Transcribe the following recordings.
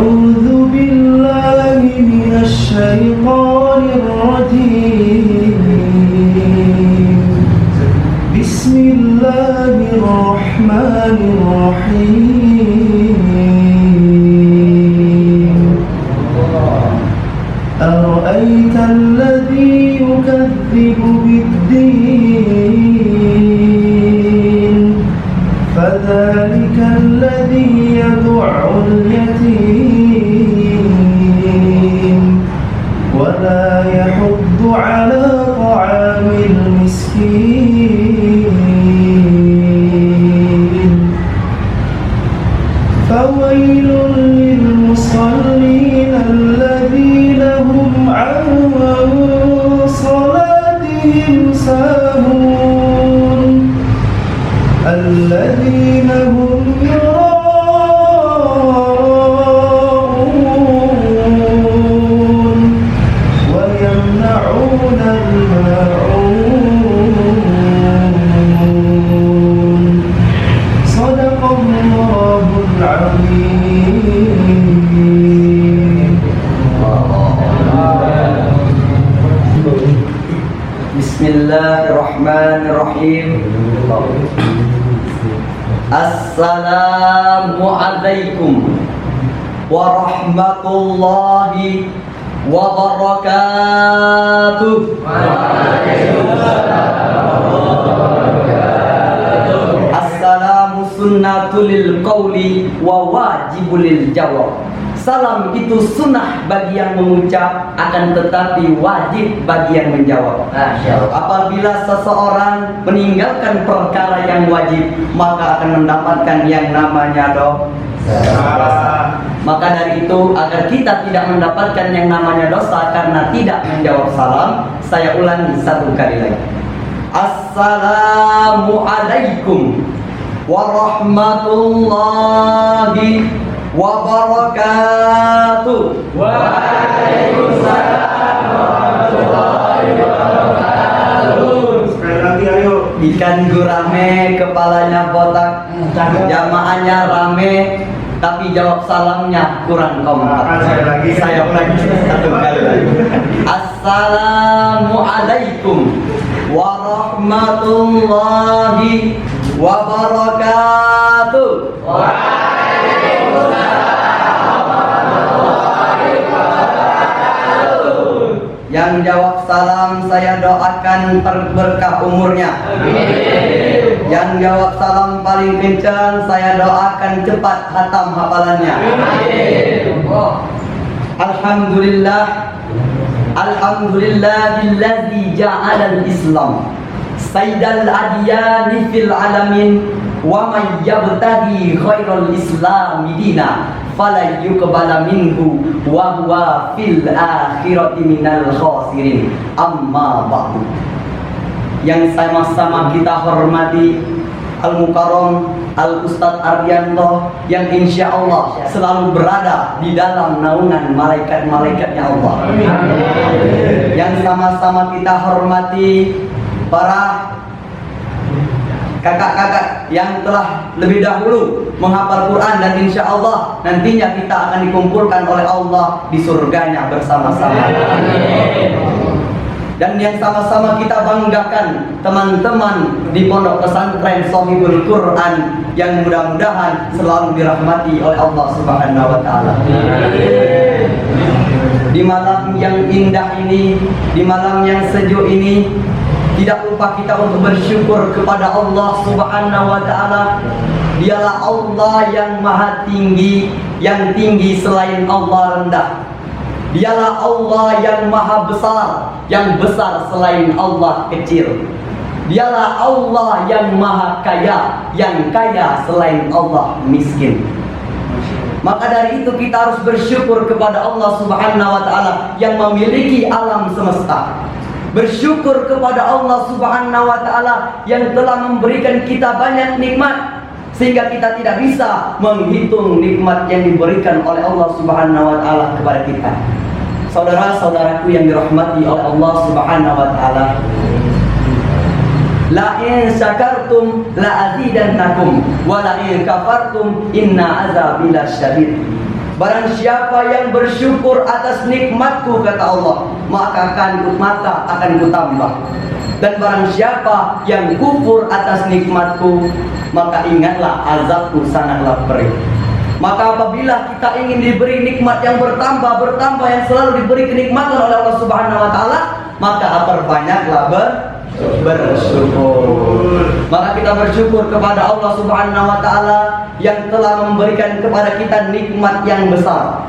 أعوذ بالله من الشيطان الرجيم بسم الله الرحمن الرحيم أرأيت الذي يكذب بالدين فذلك الذي يدع اليتيم ولا يحض على طعام المسكين فويل للمصلين الذين هم عن صلاتهم ساهون الذين هم يراءون ويمنعون الماعون صدق الله العظيم. Bismillahirrahmanirrahim. Assalamualaikum warahmatullahi wabarakatuh. Assalamu sunnatul lil qawli wa wajibul lil jawab. Salam itu sunnah bagi yang mengucap, akan tetapi wajib bagi yang menjawab. Apabila seseorang meninggalkan perkara yang wajib, maka akan mendapatkan yang namanya dosa. Maka dari itu, agar kita tidak mendapatkan yang namanya dosa karena tidak menjawab salam, saya ulangi satu kali lagi. Assalamualaikum warahmatullahi wabarakatuh. Waalaikumsalam warahmatullahi wabarakatuh. Sekali lagi ayo. Ikan gurame, kepalanya botak, jamaahnya rame, tapi jawab salamnya kurang kompak. Saya ulangi satu kali lagi. Assalamualaikum warahmatullahi wabarakatuh. Yang jawab salam saya doakan berkah umurnya. Amin. Yang jawab salam paling kencang saya doakan cepat hatam hafalannya. Amin. Alhamdulillah. Alhamdulillahillazi ja'alal Islam sayyidal adyani fil alamin wa may yabtaghi khairal islami dina fala yuqbala minhu wa huwa fil akhirati minal khasirin. Amma ba'du. Yang sama-sama kita hormati Al-Mukarram Al-Ustadz Ardianto yang insya Allah selalu berada di dalam naungan malaikat-malaikatnya Allah. Amin. Yang sama-sama kita hormati para kakak-kakak yang telah lebih dahulu menghafal Quran dan insya Allah nantinya kita akan dikumpulkan oleh Allah di surganya bersama-sama. Dan yang sama-sama kita banggakan teman-teman di pondok pesantren Sohibul Quran yang mudah-mudahan selalu dirahmati oleh Allah Subhanahu wa Ta'ala. Di malam yang indah ini, di malam yang sejuk ini, tidak lupa kita untuk bersyukur kepada Allah Subhanahu wa Ta'ala. Dialah Allah yang maha tinggi, yang tinggi selain Allah rendah. Dialah Allah yang maha besar, yang besar selain Allah kecil. Dialah Allah yang maha kaya, yang kaya selain Allah miskin. Maka dari itu kita harus bersyukur kepada Allah Subhanahu wa Ta'ala yang memiliki alam semesta. Bersyukur kepada Allah Subhanahu wa Ta'ala yang telah memberikan kita banyak nikmat, sehingga kita tidak bisa menghitung nikmat yang diberikan oleh Allah Subhanahu wa Ta'ala kepada kita. Saudara-saudaraku yang dirahmati oleh Allah Subhanahu wa Ta'ala, la in syakartum la azidannakum wa la in kafartum inna azabi lasyadid. Barang siapa yang bersyukur atas nikmatku, kata Allah, maka akan kutambah. Dan barang siapa yang kufur atas nikmatku, maka ingatlah azabku sangatlah perih. Maka apabila kita ingin diberi nikmat yang bertambah, yang selalu diberi kenikmatan oleh Allah Subhanahu wa taala, maka perbanyaklah bersyukur. Maka kita bersyukur kepada Allah Subhanahu wa taala yang telah memberikan kepada kita nikmat yang besar.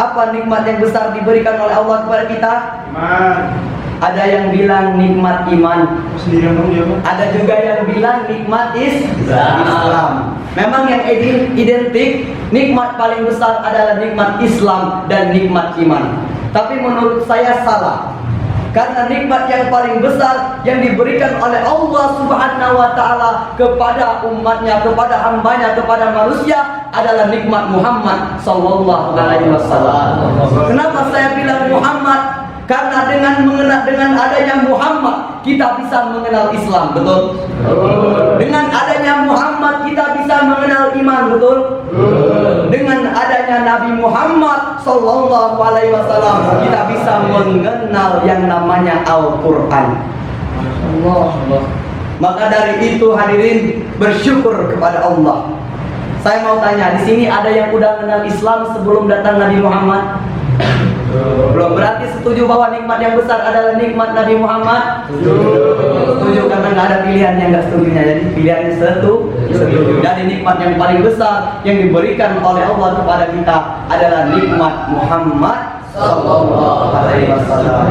Apa nikmat yang besar diberikan oleh Allah kepada kita? Iman. Ada yang bilang nikmat iman. Ada juga yang bilang nikmat Islam. Memang yang identik, nikmat paling besar adalah nikmat Islam dan nikmat iman. Tapi menurut saya salah. Karena nikmat yang paling besar yang diberikan oleh Allah Subhanahu wa taala kepada umatnya, kepada hambanya, kepada manusia adalah nikmat Muhammad sallallahu alaihi wasallam. Kenapa saya bilang Muhammad? Karena dengan adanya Muhammad kita bisa mengenal Islam, betul? Dengan adanya Muhammad kita bisa mengenal iman, betul? Dengan adanya Nabi Muhammad sallallahu alaihi wasallam kita bisa mengenal yang namanya Al-Qur'an. Maka dari itu hadirin, bersyukur kepada Allah. Saya mau tanya, di sini ada yang udah mengenal Islam sebelum datang Nabi Muhammad? Belum. Berarti setuju bahwa nikmat yang besar adalah nikmat Nabi Muhammad? Setuju, karena nggak ada pilihan yang nggak setujunya. Jadi pilihannya setuju. Jadi nikmat yang paling besar yang diberikan oleh Allah kepada kita adalah nikmat Muhammad sallallahu alaihi wasallam.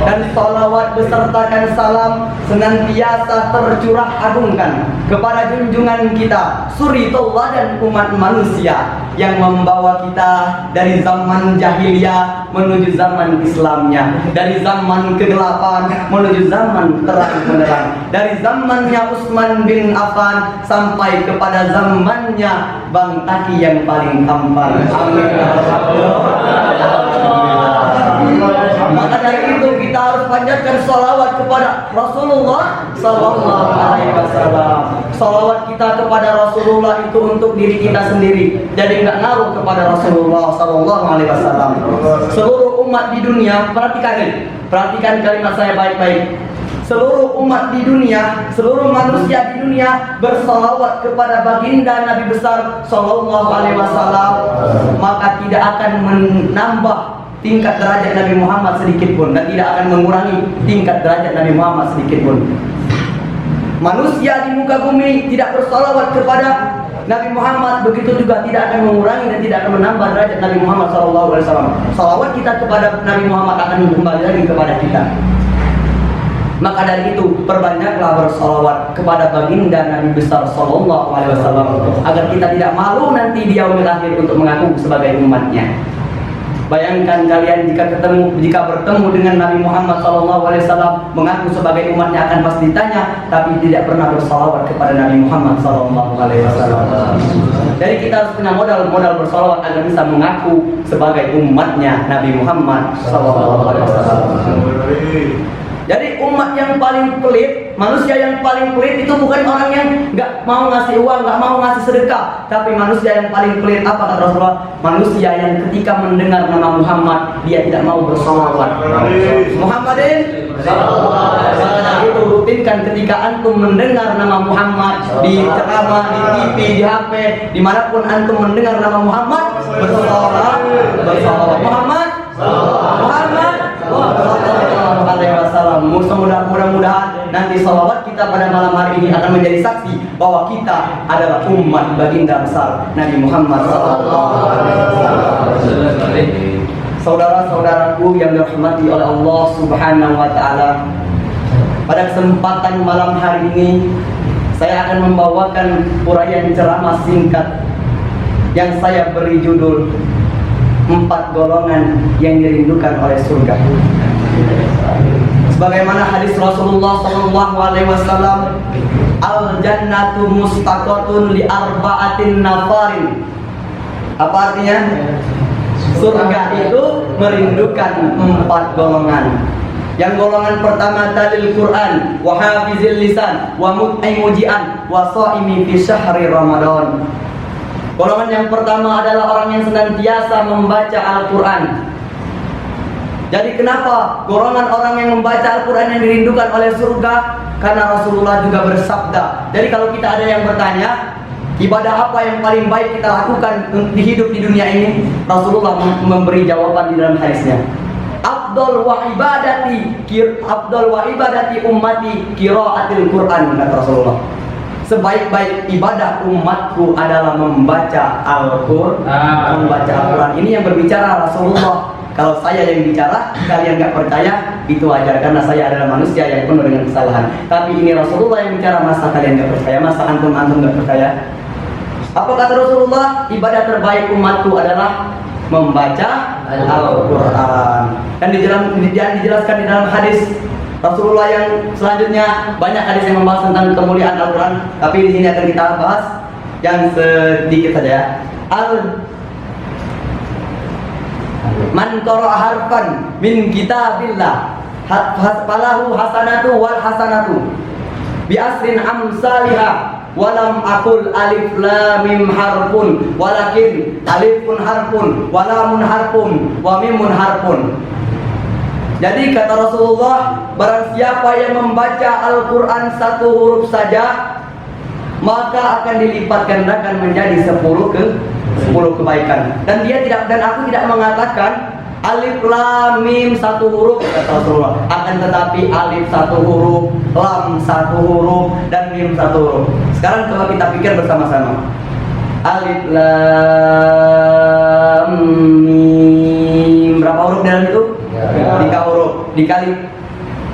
Dan salawat besertakan salam senantiasa tercurah agungkan kepada junjungan kita, suritullah dan umat manusia yang membawa kita dari zaman jahiliyah menuju zaman Islamnya, dari zaman kegelapan menuju zaman terang benderang, dari zamannya Utsman bin Affan sampai kepada zamannya Bang Taki yang paling tampan. Amin. Maka dari itu kita harus panjatkan salawat kepada Rasulullah sallallahu alaihi wasallam. Salawat kita kepada Rasulullah itu untuk diri kita sendiri. Jadi enggak ngaruh kepada Rasulullah sallallahu alaihi wasallam. Seluruh umat di dunia, perhatikan kalimat saya baik-baik. Seluruh umat di dunia, seluruh manusia di dunia bersalawat kepada baginda Nabi besar sallallahu alaihi wasallam, maka tidak akan menambah tingkat derajat Nabi Muhammad sedikit pun, dan tidak akan mengurangi tingkat derajat Nabi Muhammad sedikit pun. Manusia di muka bumi tidak bersalawat kepada Nabi Muhammad, begitu juga tidak akan mengurangi dan tidak akan menambah derajat Nabi Muhammad SAW. Salawat kita kepada Nabi Muhammad akan kembali lagi kepada kita. Maka dari itu perbanyaklah bersalawat kepada baginda Nabi besar sallallahu alaihi wasallam agar kita tidak malu nanti di yaumil akhir untuk mengaku sebagai umatnya. Bayangkan kalian jika bertemu dengan Nabi Muhammad SAW mengaku sebagai umatnya, akan pasti ditanya, tapi tidak pernah bersalawat kepada Nabi Muhammad SAW. Jadi kita harus punya modal bersalawat agar bisa mengaku sebagai umatnya Nabi Muhammad SAW. Jadi umat yang paling pelit, manusia yang paling pelit itu bukan orang yang nggak mau ngasih uang, nggak mau ngasih sedekah, tapi manusia yang paling pelit apa kata Rasulullah? Manusia yang ketika mendengar nama Muhammad dia tidak mau bersalawat. Muhammadin itu rutinkan ketika antum mendengar nama Muhammad di ceramah, di TV, di HP, dimanapun antum mendengar nama Muhammad, bersalawat Muhammad. Mudah-mudahan nanti salawat kita pada malam hari ini akan menjadi saksi bahwa kita adalah umat baginda besar Nabi Muhammad SAW. Saudara-saudaraku yang dirahmati oleh Allah Subhanahu wa taala, pada kesempatan malam hari ini saya akan membawakan uraian ceramah singkat yang saya beri judul 4 golongan yang dirindukan oleh surga. Sebagaimana hadis Rasulullah SAW, al-jannatu mustaqatun li arba'atin nafarin. Apa artinya? Surga itu merindukan 4 golongan. Yang golongan pertama talil Quran, wa hafizil lisan, wa mut'imujian, wa shaimi fi syahri Ramadan. Golongan yang pertama adalah orang yang senantiasa membaca Al-Quran. Jadi kenapa golongan orang yang membaca Al-Quran yang dirindukan oleh surga? Karena Rasulullah juga bersabda. Jadi kalau kita ada yang bertanya, ibadah apa yang paling baik kita lakukan di hidup di dunia ini? Rasulullah memberi jawaban di dalam hadisnya. Afdal wa ibadati ummati qiraatil Quran, kata Rasulullah. Sebaik-baik ibadah umatku adalah membaca Al-Quran. Membaca Al-Quran. Ini yang berbicara Rasulullah. Kalau saya yang bicara, kalian gak percaya, itu wajar karena saya adalah manusia yang penuh dengan kesalahan. Tapi ini Rasulullah yang bicara, masa kalian gak percaya? Masa antum gak percaya? Apa kata Rasulullah? Ibadah terbaik umatku adalah membaca Al-Quran. Dan dijelaskan di dalam hadis Rasulullah yang selanjutnya. Banyak hadis yang membahas tentang kemuliaan Al-Quran, tapi di sini akan kita bahas yang sedikit saja. Man qara'a harfan min kitabillah falahu hasanatu wal hasanatu bi asrin amsalihha walam aqul alif lam mim harfun walakin alifun harfun walamun harfun wa mimun harfun. Jadi kata Rasulullah, barang siapa yang membaca Al-Quran satu huruf saja, maka akan dilipat gandakan menjadi 10 kebaikan. Dan aku tidak mengatakan alif lam mim satu huruf, kata Rasulullah. Akan tetapi alif satu huruf, lam satu huruf, dan mim satu huruf. Sekarang coba kita pikir bersama-sama. Alif lam mim, berapa huruf dalam itu? 3 huruf dikali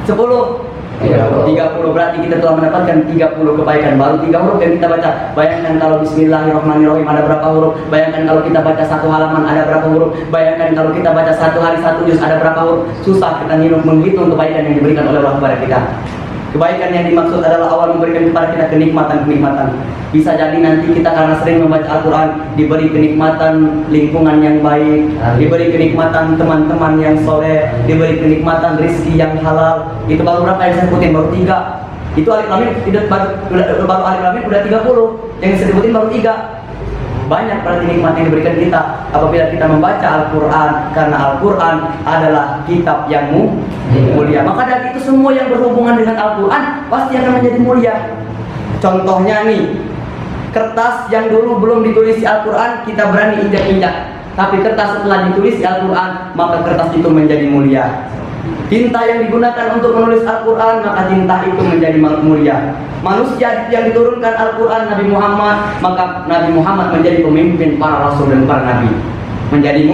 10, 30, berarti kita telah mendapatkan 30 kebaikan. Baru 3 huruf yang kita baca. Bayangkan kalau Bismillahirrahmanirrahim ada berapa huruf? Bayangkan kalau kita baca satu halaman ada berapa huruf? Bayangkan kalau kita baca satu hari satu juz ada berapa huruf? Susah kita menghitung kebaikan yang diberikan oleh Allah kepada kita. Kebaikan yang dimaksud adalah Allah memberikan kepada kita kenikmatan-kenikmatan. Bisa jadi nanti kita karena sering membaca Al-Quran diberi kenikmatan lingkungan yang baik, diberi kenikmatan teman-teman yang soleh, diberi kenikmatan rezeki yang halal. Itu baru berapa yang saya sebutin? Baru 3. Itu alif lam mim baru alif lam mim udah 30. Yang saya sebutin baru 3. Banyak berarti nikmat yang diberikan kita apabila kita membaca Al-Quran, karena Al-Quran adalah kitab yang mulia. Maka dari itu semua yang berhubungan dengan Al-Quran pasti akan menjadi mulia. Contohnya nih, kertas yang dulu belum ditulis Al-Quran kita berani injak-injak, tapi kertas setelah ditulis Al-Quran maka kertas itu menjadi mulia. Tinta yang digunakan untuk menulis Al-Quran maka tinta itu menjadi mulia. Manusia yang diturunkan Al-Quran Nabi Muhammad, maka Nabi Muhammad menjadi pemimpin para rasul dan para nabi, menjadi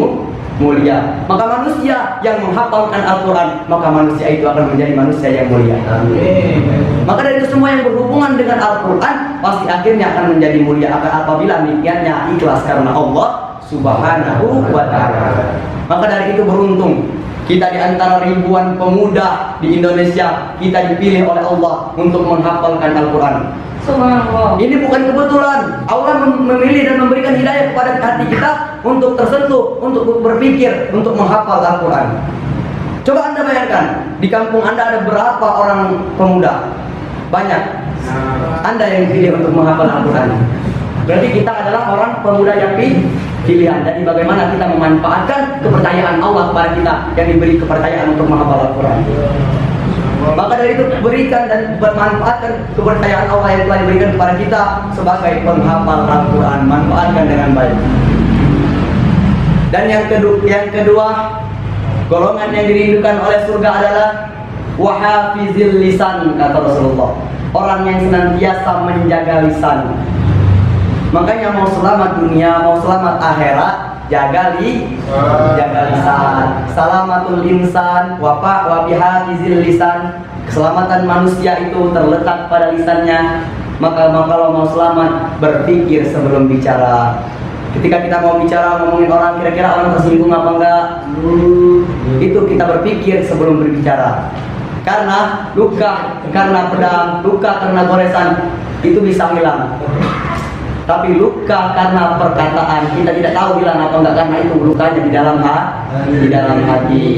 mulia. Maka manusia yang menghafalkan Al-Quran, maka manusia itu akan menjadi manusia yang mulia. Amin. Maka dari itu semua yang berhubungan dengan Al-Quran pasti akhirnya akan menjadi mulia apabila niatnya ikhlas karena Allah Subhanahu wa ta'ala. Maka dari itu beruntung kita di antara ribuan pemuda di Indonesia, kita dipilih oleh Allah untuk menghafalkan Al-Quran. Subhanallah. Ini bukan kebetulan. Allah memilih dan memberikan hidayah kepada hati kita untuk tersentuh, untuk berpikir, untuk menghafal Al-Quran. Coba Anda bayangkan, di kampung Anda ada berapa orang pemuda? Banyak. Anda yang dipilih untuk menghafal Al-Quran. Berarti kita adalah orang pemuda yang pilihan. Jadi bagaimana kita memanfaatkan kepercayaan Allah kepada kita yang diberi kepercayaan untuk menghafal Al-Quran. Maka dari itu berikan dan bermanfaatkan kepercayaan Allah yang telah diberikan kepada kita sebagai penghafal Al-Quran. Manfaatkan dengan baik. Dan yang kedua, golongan yang dirindukan oleh surga adalah wahafizil lisan, kata Rasulullah. Orang yang senantiasa menjaga lisan. Makanya mau selamat dunia, mau selamat akhirat, jaga lisan. Salamatul insan wa bihafizil lisan. Keselamatan manusia itu terletak pada lisannya. Maka kalau mau selamat, berpikir sebelum bicara. Ketika kita mau bicara, ngomongin orang, kira-kira orang tersinggung apa enggak? Itu kita berpikir sebelum berbicara. Karena luka, karena pedang, luka karena goresan, itu bisa hilang. Tapi luka karena perkataan, kita tidak tahu hilang atau enggak, karena itu lukanya di dalam hati.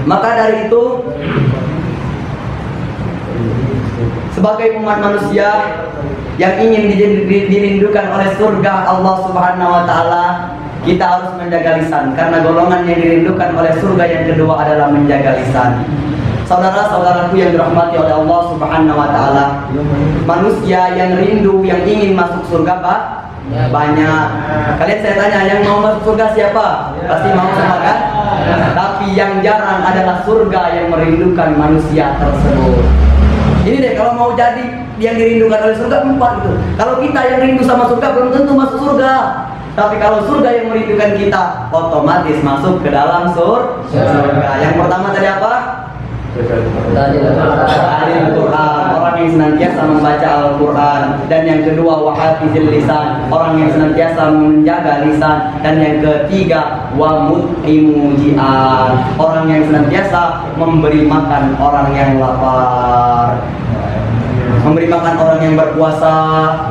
Maka dari itu Sebagai umat manusia yang ingin dirindukan oleh surga Allah Subhanahu wa taala, kita harus menjaga lisan, karena golongan yang dirindukan oleh surga yang kedua adalah menjaga lisan. Saudara-saudaraku yang dirahmati oleh Allah Subhanahu wa taala, manusia yang rindu, yang ingin masuk surga Pak, banyak. Kalian saya tanya, yang mau masuk surga siapa? Pasti mau semua kan? Tapi yang jarang adalah surga yang merindukan manusia tersebut. Ini deh, kalau mau jadi yang dirindukan oleh surga 4 gitu. Kalau kita yang rindu sama surga belum tentu masuk surga. Tapi kalau surga yang merindukan kita, otomatis masuk ke dalam surga. Yang pertama tadi apa? Al-Quran, orang yang senantiasa membaca Al-Quran. Dan yang kedua, wahafizil lisan, orang yang senantiasa menjaga lisan. Dan yang ketiga, wa mut'imu ji'an, orang yang senantiasa memberi makan orang yang lapar, memberi makan orang yang berpuasa,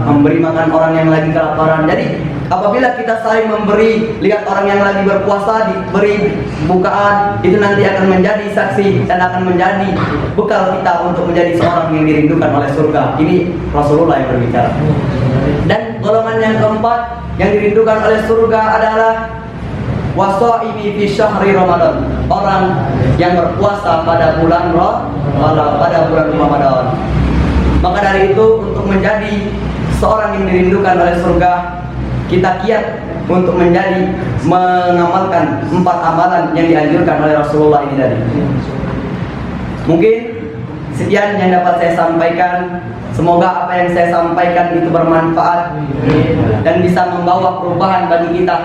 memberi makan orang yang lagi kelaparan. Jadi apabila kita saling memberi, lihat orang yang lagi berpuasa diberi bukaan, itu nanti akan menjadi saksi dan akan menjadi bekal kita untuk menjadi seorang yang dirindukan oleh surga. Ini Rasulullah yang berbicara. Dan golongan yang keempat yang dirindukan oleh surga adalah wasaimi fi syahri Ramadan, orang yang berpuasa pada bulan Ramadan. Maka dari itu, untuk menjadi seorang yang dirindukan oleh surga, kita kiat untuk mengamalkan 4 amalan yang dianjurkan oleh Rasulullah ini tadi. Mungkin sekian yang dapat saya sampaikan. Semoga apa yang saya sampaikan itu bermanfaat dan bisa membawa perubahan bagi kita,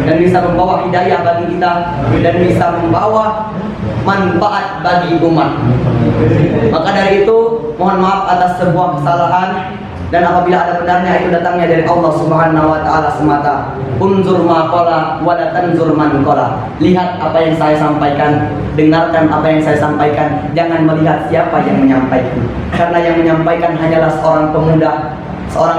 dan bisa membawa hidayah bagi kita, dan bisa membawa manfaat bagi umat. Maka dari itu, mohon maaf atas sebuah kesalahan, dan apabila ada benarnya itu datangnya dari Allah Subhanahu wa taala semata. Unzur ma qala wa la tanzur man qala. Lihat apa yang saya sampaikan, dengarkan apa yang saya sampaikan, jangan melihat siapa yang menyampaikan. Karena yang menyampaikan hanyalah seorang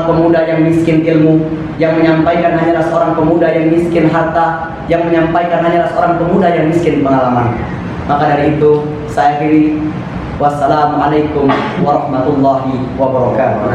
pemuda yang miskin ilmu, yang menyampaikan hanyalah seorang pemuda yang miskin harta, yang menyampaikan hanyalah seorang pemuda yang miskin pengalaman. Maka dari itu, saya akhiri. Wassalamualaikum warahmatullahi wabarakatuh.